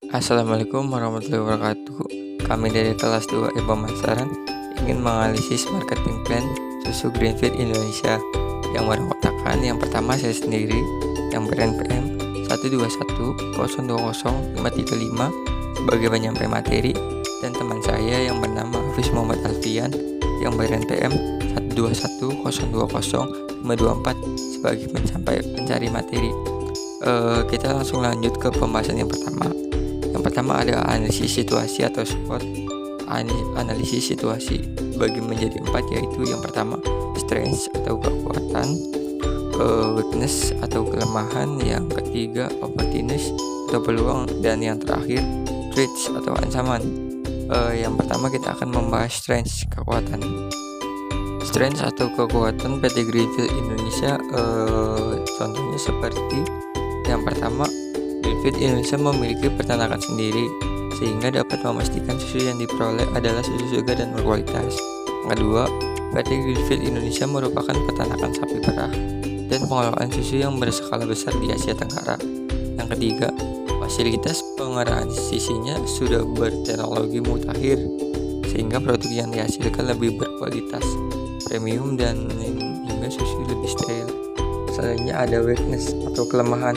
Assalamualaikum warahmatullahi wabarakatuh. Kami dari kelas 2 Pemasaran ingin menganalisis marketing plan susu Greenfield Indonesia yang berkotakan. Yang pertama saya sendiri yang ber-NPM 121020535 sebagai penyampai materi, dan teman saya yang bernama Hafiz Muhammad Alfian yang ber-NPM 121020524 sebagai pencari materi. Kita langsung lanjut ke pembahasan yang pertama. Yang pertama ada analisis situasi atau SWOT. Analisis situasi bagi menjadi 4, yaitu yang pertama strength atau kekuatan, weakness atau kelemahan, yang ketiga opportunities atau peluang, dan yang terakhir threats atau ancaman. Yang pertama kita akan membahas strength, kekuatan. Strength atau kekuatan PT Greenfield Indonesia, contohnya seperti yang pertama, Greenfield Indonesia memiliki peternakan sendiri sehingga dapat memastikan susu yang diperoleh adalah susu segar dan berkualitas. Yang kedua, PT Greenfield Indonesia merupakan peternakan sapi perah dan pengelolaan susu yang berskala besar di Asia Tenggara. Yang ketiga, fasilitas pengerahan sisinya sudah berteknologi mutakhir sehingga produk yang dihasilkan lebih berkualitas, premium, dan hingga susu lebih steril. Selanjutnya ada weakness atau kelemahan.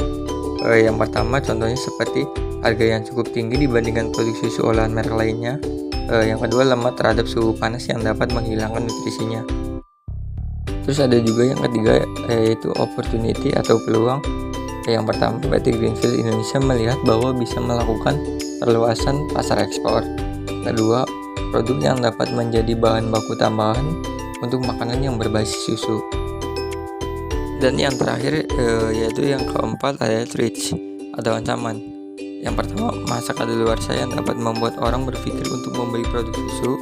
Yang pertama contohnya seperti harga yang cukup tinggi dibandingkan produk susu olahan merek lainnya. Yang kedua, lemah terhadap suhu panas yang dapat menghilangkan nutrisinya. Terus ada juga yang ketiga, yaitu opportunity atau peluang. Yang pertama, PT Greenfield Indonesia melihat bahwa bisa melakukan perluasan pasar ekspor. Kedua, produk yang dapat menjadi bahan baku tambahan untuk makanan yang berbasis susu. Dan yang terakhir, yaitu yang keempat, ada threats atau ancaman. Yang pertama, masa kadaluarsa yang dapat membuat orang berpikir untuk membeli produk susu.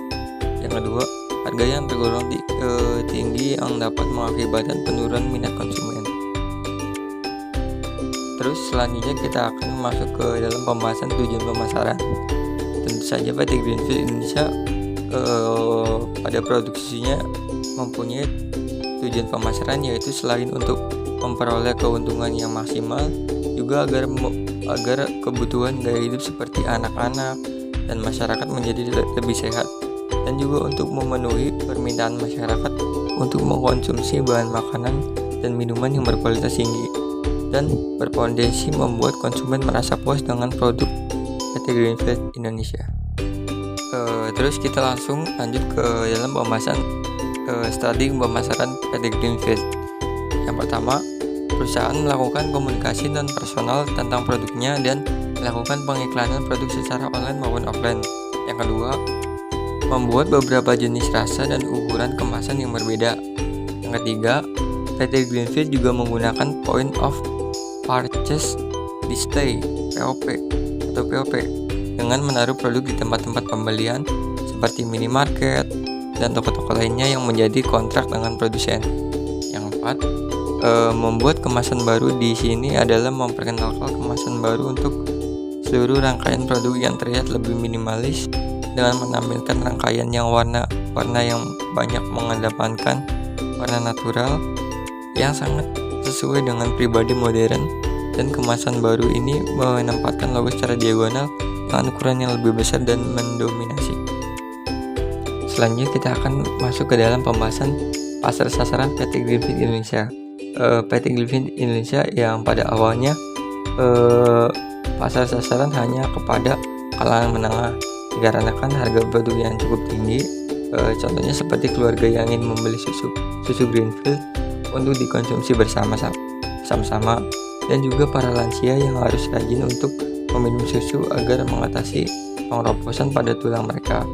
Yang kedua, harga yang tergolong tinggi yang dapat mengakibatkan penurunan minat konsumen. Terus selanjutnya kita akan masuk ke dalam pembahasan tujuan pemasaran. Tentu saja PT Greenfield Indonesia pada produk susunya mempunyai tujuan pemasaran, yaitu selain untuk memperoleh keuntungan yang maksimal, juga agar kebutuhan gaya hidup seperti anak-anak dan masyarakat menjadi lebih sehat, dan juga untuk memenuhi permintaan masyarakat untuk mengkonsumsi bahan makanan dan minuman yang berkualitas tinggi dan berpotensi membuat konsumen merasa puas dengan produk PT Greenfield Indonesia. Terus kita langsung lanjut ke dalam pembahasan strategi pemasaran PT Greenfield. Yang pertama, perusahaan melakukan komunikasi non personal tentang produknya dan melakukan pengiklanan produk secara online maupun offline. Yang kedua, membuat beberapa jenis rasa dan ukuran kemasan yang berbeda. Yang ketiga, PT Greenfield juga menggunakan point of purchase display (POP) atau POP dengan menaruh produk di tempat-tempat pembelian seperti minimarket dan toko-toko lainnya yang menjadi kontrak dengan produsen. Yang keempat, membuat kemasan baru di sini adalah memperkenalkan kemasan baru untuk seluruh rangkaian produk yang terlihat lebih minimalis dengan menampilkan rangkaian yang warna yang banyak mengedepankan warna natural yang sangat sesuai dengan pribadi modern, dan kemasan baru ini menempatkan logo secara diagonal dengan ukuran yang lebih besar dan mendominasi. Selanjutnya kita akan masuk ke dalam pembahasan pasar sasaran PT Greenfield Indonesia. PT Greenfield Indonesia yang pada awalnya pasar sasaran hanya kepada kalangan menengah dikarenakan harga produk yang cukup tinggi. Contohnya seperti keluarga yang ingin membeli susu Greenfield untuk dikonsumsi bersama-sama, dan juga para lansia yang harus rajin untuk meminum susu agar mengatasi pengeroposan pada tulang mereka.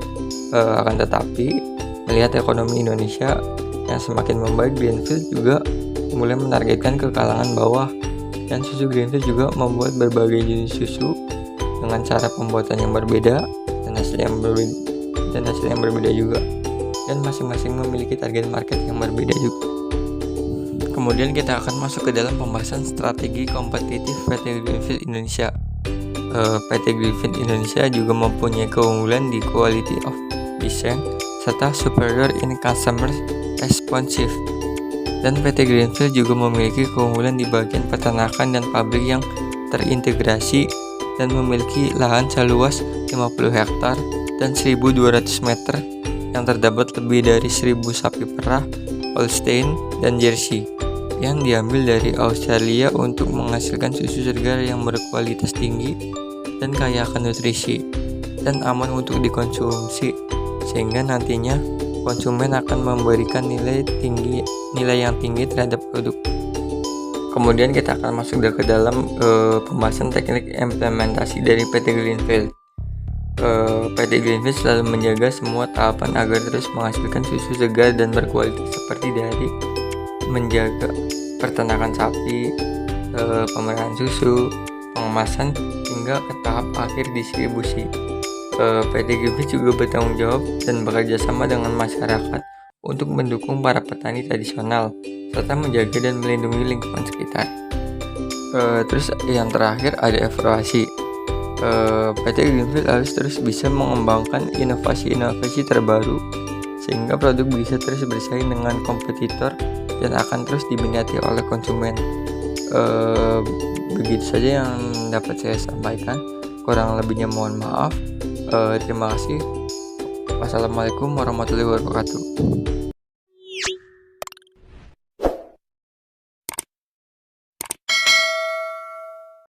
Akan tetapi, melihat ekonomi Indonesia yang semakin membaik, Greenfield juga mulai menargetkan ke kalangan bawah, dan susu Greenfield juga membuat berbagai jenis susu dengan cara pembuatan yang berbeda dan hasil yang berbeda juga, dan masing-masing memiliki target market yang berbeda juga. Kemudian kita akan masuk ke dalam pembahasan strategi kompetitif PT Greenfield Indonesia. PT Greenfield Indonesia juga mempunyai keunggulan di quality of design serta superior in customer responsive, dan PT Greenfield juga memiliki keunggulan di bagian peternakan dan pabrik yang terintegrasi dan memiliki lahan seluas 50 hektar dan 1.200 meter yang terdapat lebih dari 1.000 sapi perah, Holstein, dan Jersey yang diambil dari Australia untuk menghasilkan susu segar yang berkualitas tinggi dan kaya akan nutrisi dan aman untuk dikonsumsi, sehingga nantinya konsumen akan memberikan nilai yang tinggi terhadap produk. Kemudian kita akan masuk ke dalam pembahasan teknik implementasi dari PT Greenfield. PT Greenfield selalu menjaga semua tahapan agar terus menghasilkan susu segar dan berkualitas, seperti dari menjaga peternakan sapi, pemeliharaan susu, pengemasan, hingga ke tahap akhir distribusi. PT Greenfield juga bertanggung jawab dan bekerja sama dengan masyarakat untuk mendukung para petani tradisional serta menjaga dan melindungi lingkungan sekitar. Terus yang terakhir ada evaluasi. PT Greenfield harus terus bisa mengembangkan inovasi-inovasi terbaru sehingga produk bisa terus bersaing dengan kompetitor dan akan terus diminati oleh konsumen. Begitu saja yang dapat saya sampaikan. Kurang lebihnya mohon maaf. Terima kasih. Wassalamualaikum warahmatullahi wabarakatuh.